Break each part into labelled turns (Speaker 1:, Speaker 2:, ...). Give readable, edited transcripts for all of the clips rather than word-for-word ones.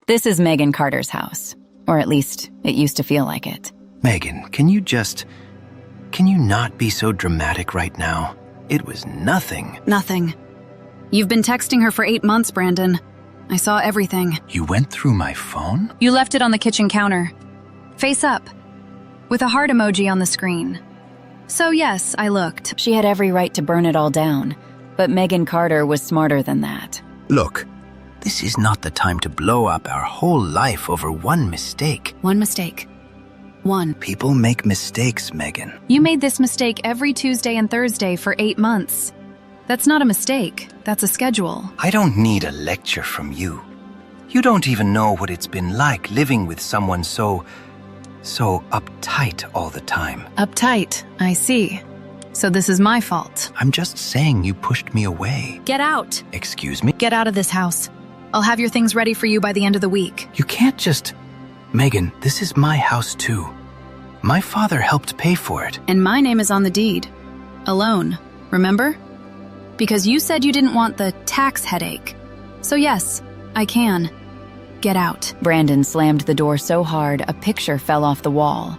Speaker 1: This is Megan Carter's house. Or at least, it used to feel like it.
Speaker 2: Megan, can you not be so dramatic right now? It was nothing.
Speaker 3: Nothing. You've been texting her for 8 months, Brandon. I saw everything.
Speaker 2: You went through my phone?
Speaker 3: You left it on the kitchen counter. Face up. With a heart emoji on the screen. So yes, I looked.
Speaker 1: She had every right to burn it all down. But Megan Carter was smarter than that.
Speaker 2: Look, this is not the time to blow up our whole life over one mistake.
Speaker 3: One mistake. One.
Speaker 2: People make mistakes, Megan.
Speaker 3: You made this mistake every Tuesday and Thursday for 8 months. That's not a mistake. That's a schedule.
Speaker 2: I don't need a lecture from you. You don't even know what it's been like living with someone so uptight all the time.
Speaker 3: Uptight, I see. So this is my fault.
Speaker 2: I'm just saying you pushed me away.
Speaker 3: Get out.
Speaker 2: Excuse me?
Speaker 3: Get out of this house. I'll have your things ready for you by the end of the week.
Speaker 2: You can't just... Megan, this is my house too. My father helped pay for it.
Speaker 3: And my name is on the deed. Alone, remember? Because you said you didn't want the tax headache. So yes, I can. Get out.
Speaker 1: Brandon slammed the door so hard, a picture fell off the wall.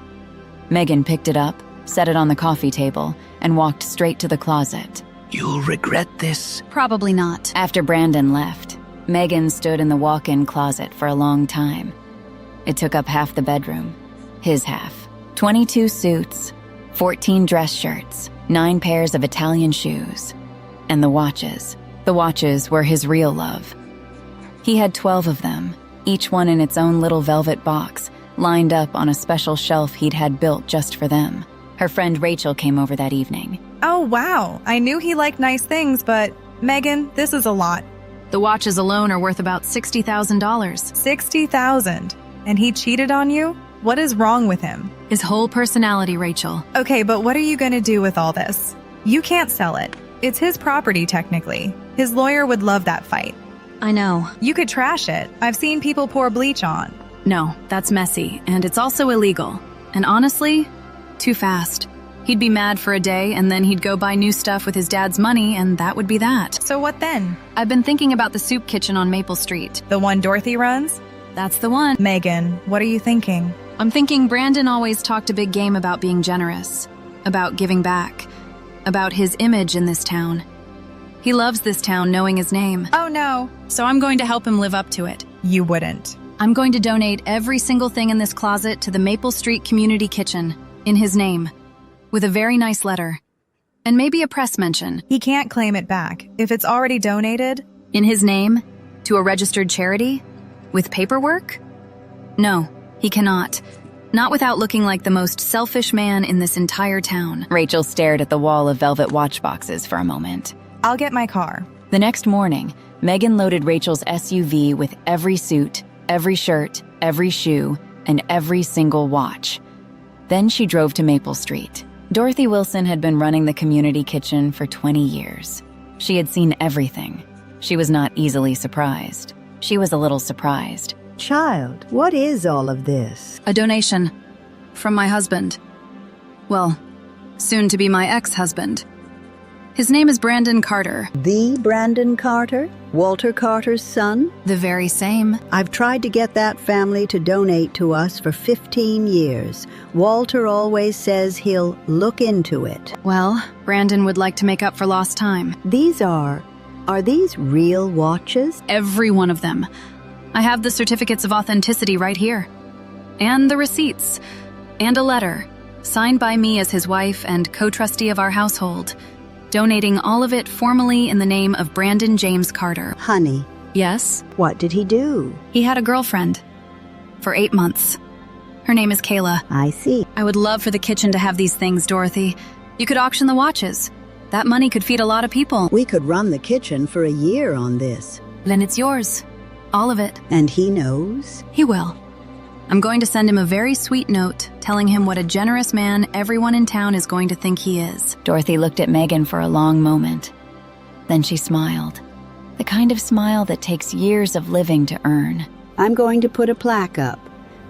Speaker 1: Megan picked it up, set it on the coffee table, and walked straight to the closet.
Speaker 2: You'll regret this.
Speaker 3: Probably not.
Speaker 1: After Brandon left, Megan stood in the walk-in closet for a long time. It took up half the bedroom. His half. 22 suits, 14 dress shirts, 9 pairs of Italian shoes. And the watches. The watches were his real love. He had 12 of them, each one in its own little velvet box, lined up on a special shelf he'd had built just for them. Her friend Rachel came over that evening.
Speaker 4: Oh, wow. I knew he liked nice things, but Megan, this is a lot.
Speaker 3: The watches alone are worth about $60,000.
Speaker 4: $60,000. And he cheated on you? What is wrong with him?
Speaker 3: His whole personality, Rachel.
Speaker 4: Okay, but what are you going to do with all this? You can't sell it. It's his property, technically. His lawyer would love that fight.
Speaker 3: I know.
Speaker 4: You could trash it. I've seen people pour bleach on.
Speaker 3: No, that's messy, and it's also illegal. And honestly, too fast. He'd be mad for a day, and then he'd go buy new stuff with his dad's money, and that would be that.
Speaker 4: So what then?
Speaker 3: I've been thinking about the soup kitchen on Maple Street.
Speaker 4: The one Dorothy runs?
Speaker 3: That's the one.
Speaker 4: Megan, what are you thinking?
Speaker 3: I'm thinking Brandon always talked a big game about being generous, about giving back, about his image in this town. He loves this town knowing his name.
Speaker 4: Oh no.
Speaker 3: So I'm going to help him live up to it.
Speaker 4: You wouldn't.
Speaker 3: I'm going to donate every single thing in this closet to the Maple Street Community Kitchen, in his name, with a very nice letter. And maybe a press mention.
Speaker 4: He can't claim it back. If it's already donated.
Speaker 3: In his name? To a registered charity? With paperwork? No, he cannot. Not without looking like the most selfish man in this entire town.
Speaker 1: Rachel stared at the wall of velvet watch boxes for a moment.
Speaker 4: I'll get my car.
Speaker 1: The next morning, Megan loaded Rachel's SUV with every suit, every shirt, every shoe, and every single watch. Then she drove to Maple Street. Dorothy Wilson had been running the community kitchen for 20 years. She had seen everything. She was not easily surprised. She was a little surprised.
Speaker 5: Child, what is all of this?
Speaker 3: A donation. From my husband. Well, soon to be my ex-husband. His name is Brandon Carter.
Speaker 5: The Brandon Carter? Walter Carter's son?
Speaker 3: The very same.
Speaker 5: I've tried to get that family to donate to us for 15 years. Walter always says he'll look into it.
Speaker 3: Well, Brandon would like to make up for lost time.
Speaker 5: Are these real watches?
Speaker 3: Every one of them. I have the certificates of authenticity right here. And the receipts. And a letter, signed by me as his wife and co-trustee of our household, donating all of it formally in the name of Brandon James Carter.
Speaker 5: Honey.
Speaker 3: Yes?
Speaker 5: What did he do?
Speaker 3: He had a girlfriend. For 8 months. Her name is Kayla.
Speaker 5: I see.
Speaker 3: I would love for the kitchen to have these things, Dorothy. You could auction the watches. That money could feed a lot of people.
Speaker 5: We could run the kitchen for a year on this.
Speaker 3: Then it's yours. All of it.
Speaker 5: And he knows?
Speaker 3: He will. I'm going to send him a very sweet note telling him what a generous man everyone in town is going to think he is.
Speaker 1: Dorothy looked at Megan for a long moment. Then she smiled. The kind of smile that takes years of living to earn.
Speaker 5: I'm going to put a plaque up.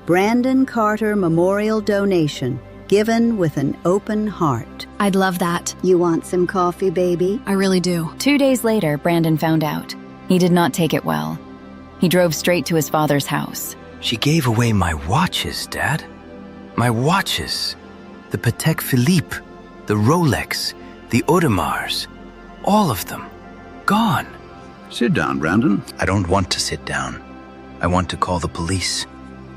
Speaker 5: Brandon Carter Memorial Donation, given with an open heart.
Speaker 3: I'd love that.
Speaker 5: You want some coffee, baby?
Speaker 3: I really do.
Speaker 1: 2 days later, Brandon found out. He did not take it well. He drove straight to his father's house.
Speaker 2: She gave away my watches, Dad. My watches. The Patek Philippe, the Rolex, the Audemars. All of them. Gone.
Speaker 6: Sit down, Brandon.
Speaker 2: I don't want to sit down. I want to call the police.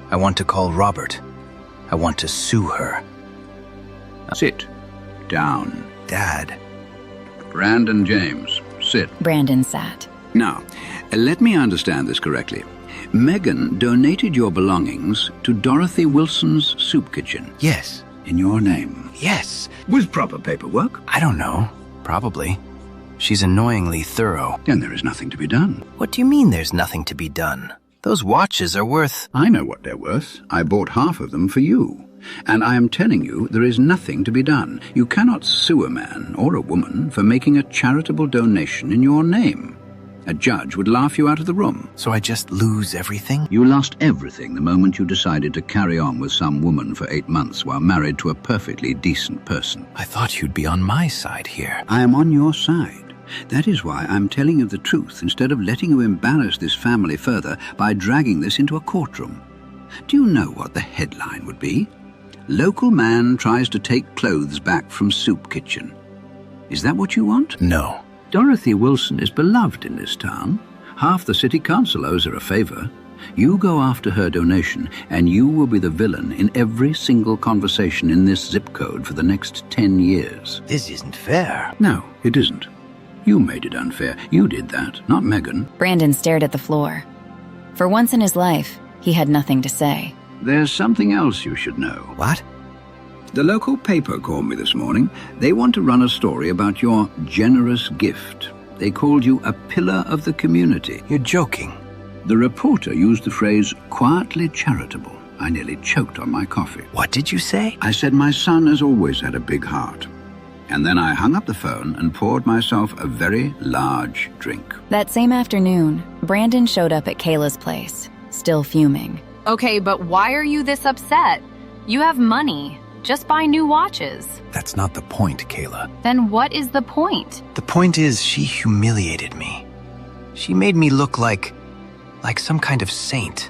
Speaker 2: I want to call Robert. I want to sue her.
Speaker 6: Sit down.
Speaker 2: Dad.
Speaker 6: Brandon James, sit.
Speaker 1: Brandon sat.
Speaker 6: Now, let me understand this correctly. Megan donated your belongings to Dorothy Wilson's soup kitchen.
Speaker 2: Yes.
Speaker 6: In your name.
Speaker 2: Yes.
Speaker 6: With proper paperwork.
Speaker 2: I don't know. Probably. She's annoyingly thorough.
Speaker 6: And there is nothing to be done.
Speaker 2: What do you mean there's nothing to be done? Those watches are worth...
Speaker 6: I know what they're worth. I bought half of them for you. And I am telling you, there is nothing to be done. You cannot sue a man or a woman for making a charitable donation in your name. A judge would laugh you out of the room.
Speaker 2: So I just lose everything?
Speaker 6: You lost everything the moment you decided to carry on with some woman for 8 months while married to a perfectly decent person.
Speaker 2: I thought you'd be on my side here.
Speaker 6: I am on your side. That is why I'm telling you the truth instead of letting you embarrass this family further by dragging this into a courtroom. Do you know what the headline would be? Local man tries to take clothes back from soup kitchen. Is that what you want?
Speaker 2: No.
Speaker 6: Dorothy Wilson is beloved in this town. Half the city council owes her a favor. You go after her donation, and you will be the villain in every single conversation in this zip code for the next 10 years.
Speaker 2: This isn't fair.
Speaker 6: No, it isn't. You made it unfair. You did that, not Megan.
Speaker 1: Brandon stared at the floor. For once in his life, he had nothing to say.
Speaker 6: There's something else you should know.
Speaker 2: What?
Speaker 6: The local paper called me this morning. They want to run a story about your generous gift. They called you a pillar of the community.
Speaker 2: You're joking.
Speaker 6: The reporter used the phrase, quietly charitable. I nearly choked on my coffee.
Speaker 2: What did you say?
Speaker 6: I said my son has always had a big heart. And then I hung up the phone and poured myself a very large drink.
Speaker 1: That same afternoon, Brandon showed up at Kayla's place, still fuming.
Speaker 3: Okay, but why are you this upset? You have money. Just buy new watches.
Speaker 2: That's not the point, Kayla.
Speaker 3: Then what is the point?
Speaker 2: The point is she humiliated me. She made me look like some kind of saint.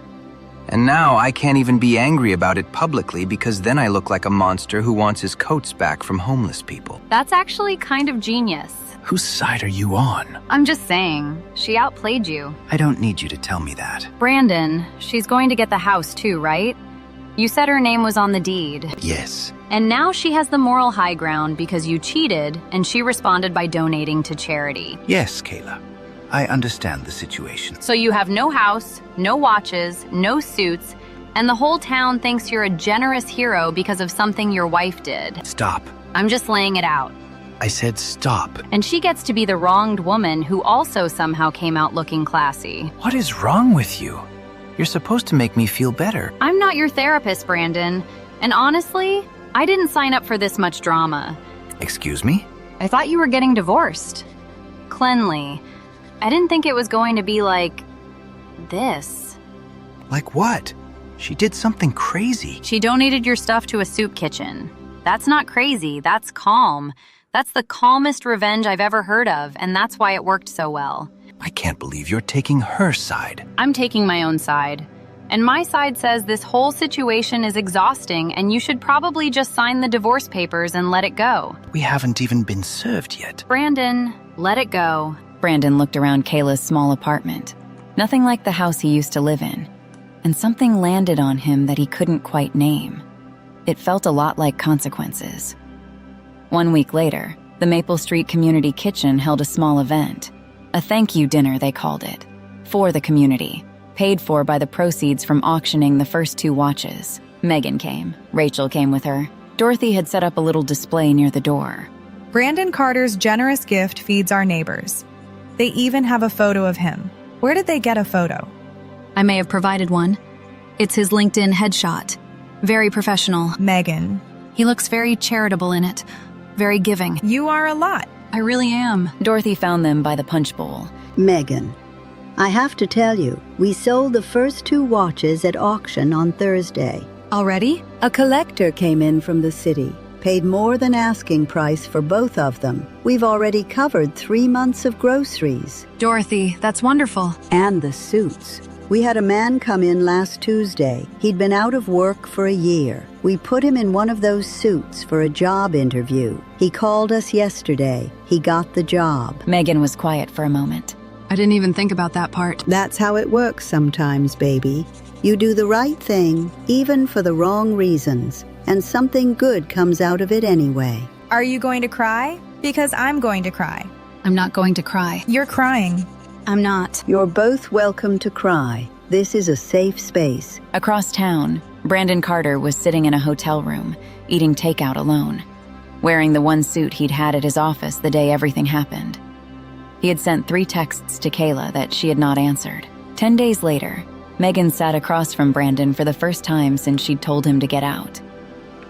Speaker 2: And now I can't even be angry about it publicly because then I look like a monster who wants his coats back from homeless people.
Speaker 3: That's actually kind of genius.
Speaker 2: Whose side are you on?
Speaker 3: I'm just saying, she outplayed you.
Speaker 2: I don't need you to tell me that.
Speaker 3: Brandon, she's going to get the house too, right? You said her name was on the deed.
Speaker 2: Yes.
Speaker 3: And now she has the moral high ground because you cheated and she responded by donating to charity.
Speaker 2: Yes, Kayla. I understand the situation.
Speaker 3: So you have no house, no watches, no suits, and the whole town thinks you're a generous hero because of something your wife did.
Speaker 2: Stop.
Speaker 3: I'm just laying it out.
Speaker 2: I said stop.
Speaker 3: And she gets to be the wronged woman who also somehow came out looking classy.
Speaker 2: What is wrong with you? You're supposed to make me feel better.
Speaker 3: I'm not your therapist, Brandon. And honestly, I didn't sign up for this much drama.
Speaker 2: Excuse me?
Speaker 3: I thought you were getting divorced. Cleanly. I didn't think it was going to be like this.
Speaker 2: Like what? She did something crazy.
Speaker 3: She donated your stuff to a soup kitchen. That's not crazy, that's calm. That's the calmest revenge I've ever heard of, and that's why it worked so well.
Speaker 2: I can't believe you're taking her side.
Speaker 3: I'm taking my own side. And my side says this whole situation is exhausting and you should probably just sign the divorce papers and let it go.
Speaker 2: We haven't even been served yet.
Speaker 3: Brandon, let it go.
Speaker 1: Brandon looked around Kayla's small apartment. Nothing like the house he used to live in. And something landed on him that he couldn't quite name. It felt a lot like consequences. 1 week later, the Maple Street Community Kitchen held a small event. A thank you dinner, they called it. For the community. Paid for by the proceeds from auctioning the first 2 watches. Megan came. Rachel came with her. Dorothy had set up a little display near the door.
Speaker 4: Brandon Carter's generous gift feeds our neighbors. They even have a photo of him. Where did they get a photo?
Speaker 3: I may have provided one. It's his LinkedIn headshot. Very professional.
Speaker 4: Megan.
Speaker 3: He looks very charitable in it. Very giving.
Speaker 4: You are a lot.
Speaker 3: I really am.
Speaker 1: Dorothy found them by the punch bowl.
Speaker 5: Megan, I have to tell you, we sold the first 2 watches at auction on Thursday.
Speaker 3: Already?
Speaker 5: A collector came in from the city, paid more than asking price for both of them. We've already covered 3 months of groceries.
Speaker 3: Dorothy, that's wonderful.
Speaker 5: And the suits. We had a man come in last Tuesday. He'd been out of work for a year. We put him in one of those suits for a job interview. He called us yesterday. He got the job.
Speaker 1: Megan was quiet for a moment.
Speaker 3: I didn't even think about that part.
Speaker 5: That's how it works sometimes, baby. You do the right thing, even for the wrong reasons, and something good comes out of it anyway.
Speaker 4: Are you going to cry? Because I'm going to cry.
Speaker 3: I'm not going to cry.
Speaker 4: You're crying.
Speaker 3: I'm not.
Speaker 5: You're both welcome to cry. This is a safe space.
Speaker 1: Across town, Brandon Carter was sitting in a hotel room, eating takeout alone, wearing the one suit he'd had at his office the day everything happened. He had sent 3 texts to Kayla that she had not answered. 10 days later, Megan sat across from Brandon for the first time since she'd told him to get out.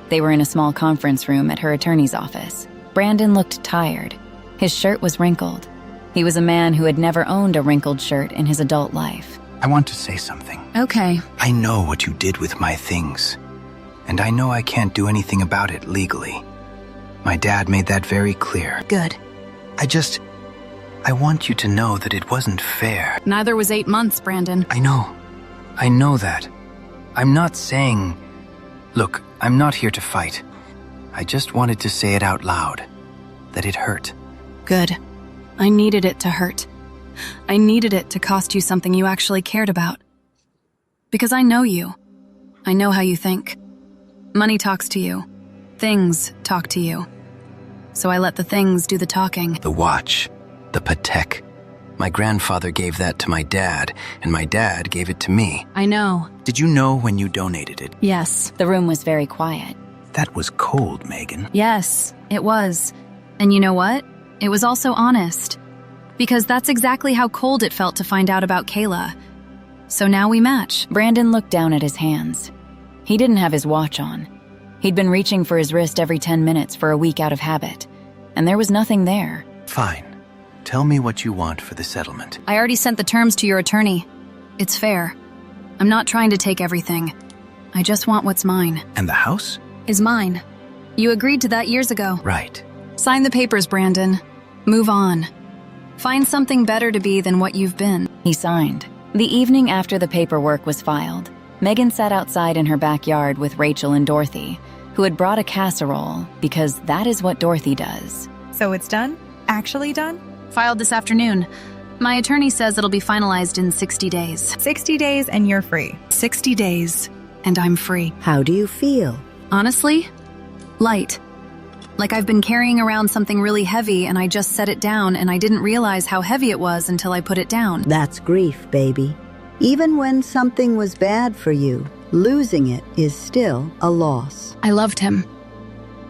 Speaker 1: They were in a small conference room at her attorney's office. Brandon looked tired. His shirt was wrinkled. He was a man who had never owned a wrinkled shirt in his adult life.
Speaker 2: I want to say something.
Speaker 3: Okay.
Speaker 2: I know what you did with my things, and I know I can't do anything about it legally. My dad made that very clear.
Speaker 3: Good.
Speaker 2: I want you to know that it wasn't fair.
Speaker 3: Neither was 8 months, Brandon.
Speaker 2: I know that. I'm not saying... Look, I'm not here to fight. I just wanted to say it out loud, that it hurt.
Speaker 3: Good. I needed it to hurt. I needed it to cost you something you actually cared about. Because I know you. I know how you think. Money talks to you. Things talk to you. So I let the things do the talking.
Speaker 2: The watch, the Patek. My grandfather gave that to my dad, and my dad gave it to me.
Speaker 3: I know.
Speaker 2: Did you know when you donated it?
Speaker 3: Yes.
Speaker 1: The room was very quiet.
Speaker 2: That was cold, Megan.
Speaker 3: Yes, it was. And you know what? It was also honest. Because that's exactly how cold it felt to find out about Kayla. So now we match.
Speaker 1: Brandon looked down at his hands. He didn't have his watch on. He'd been reaching for his wrist every 10 minutes for a week out of habit, and there was nothing there.
Speaker 2: Fine. Tell me what you want for the settlement.
Speaker 3: I already sent the terms to your attorney. It's fair. I'm not trying to take everything. I just want what's mine.
Speaker 2: And the house?
Speaker 3: Is mine. You agreed to that years ago.
Speaker 2: Right.
Speaker 3: Sign the papers, Brandon. Move on. Find something better to be than what you've been.
Speaker 1: He signed. The evening after the paperwork was filed, Megan sat outside in her backyard with Rachel and Dorothy, who had brought a casserole because that is what Dorothy does.
Speaker 4: So it's done? Actually done?
Speaker 3: Filed this afternoon. My attorney says it'll be finalized in 60 days.
Speaker 4: 60 days and you're free.
Speaker 3: 60 days, and I'm free.
Speaker 5: How do you feel?
Speaker 3: Honestly, light. Like I've been carrying around something really heavy and I just set it down and I didn't realize how heavy it was until I put it down.
Speaker 5: That's grief, baby. Even when something was bad for you, losing it is still a loss.
Speaker 3: I loved him.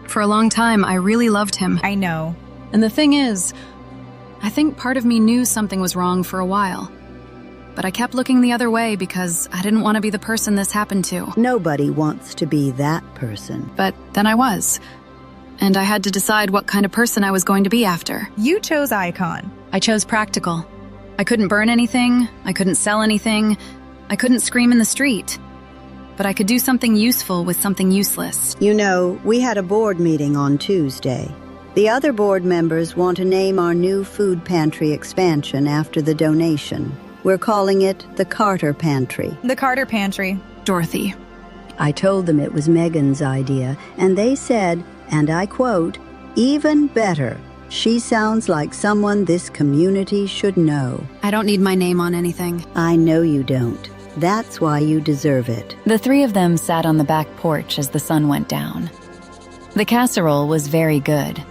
Speaker 3: For a long time, I really loved him.
Speaker 4: I know.
Speaker 3: And the thing is, I think part of me knew something was wrong for a while. But I kept looking the other way because I didn't want to be the person this happened to.
Speaker 5: Nobody wants to be that person.
Speaker 3: But then I was. And I had to decide what kind of person I was going to be after.
Speaker 4: You chose Icon.
Speaker 3: I chose practical. I couldn't burn anything, I couldn't sell anything, I couldn't scream in the street. But I could do something useful with something useless.
Speaker 5: You know, we had a board meeting on Tuesday. The other board members want to name our new food pantry expansion after the donation. We're calling it the Carter Pantry.
Speaker 4: The Carter Pantry.
Speaker 3: Dorothy.
Speaker 5: I told them it was Megan's idea, and they said, and I quote, "Even better. She sounds like someone this community should know."
Speaker 3: I don't need my name on anything.
Speaker 5: I know you don't. That's why you deserve it.
Speaker 1: The 3 of them sat on the back porch as the sun went down. The casserole was very good.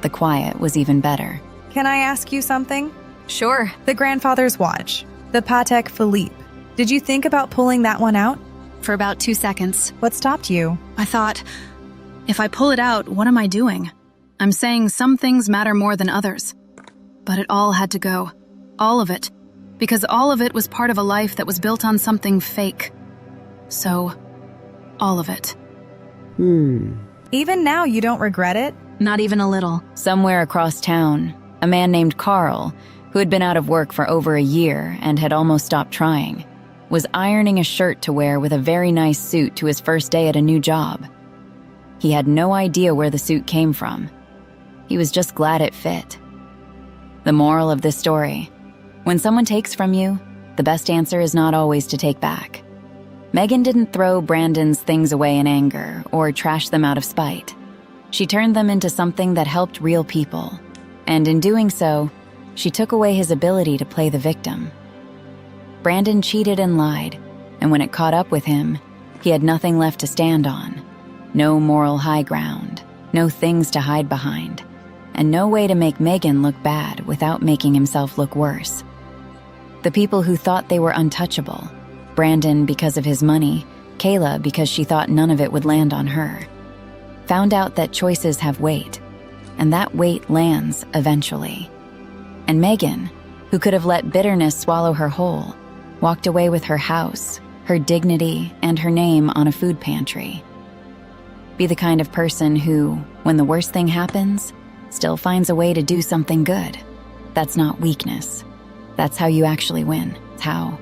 Speaker 1: The quiet was even better.
Speaker 4: Can I ask you something?
Speaker 3: Sure.
Speaker 4: The grandfather's watch. The Patek Philippe. Did you think about pulling that one out?
Speaker 3: For about 2 seconds.
Speaker 4: What stopped you?
Speaker 3: I thought, if I pull it out, what am I doing? I'm saying some things matter more than others. But it all had to go. All of it. Because all of it was part of a life that was built on something fake. So, all of it.
Speaker 4: Even now you don't regret it?
Speaker 3: Not even a little.
Speaker 1: Somewhere across town, a man named Carl, who had been out of work for over a year and had almost stopped trying, was ironing a shirt to wear with a very nice suit to his first day at a new job. He had no idea where the suit came from. He was just glad it fit. The moral of this story: when someone takes from you, the best answer is not always to take back. Megan didn't throw Brandon's things away in anger or trash them out of spite. She turned them into something that helped real people, and in doing so, she took away his ability to play the victim. Brandon cheated and lied, and when it caught up with him, he had nothing left to stand on. No moral high ground, no things to hide behind, and no way to make Megan look bad without making himself look worse. The people who thought they were untouchable, Brandon because of his money, Kayla because she thought none of it would land on her, found out that choices have weight, and that weight lands eventually. And Megan, who could have let bitterness swallow her whole, walked away with her house, her dignity, and her name on a food pantry. Be the kind of person who, when the worst thing happens, still finds a way to do something good. That's not weakness. That's how you actually win. It's how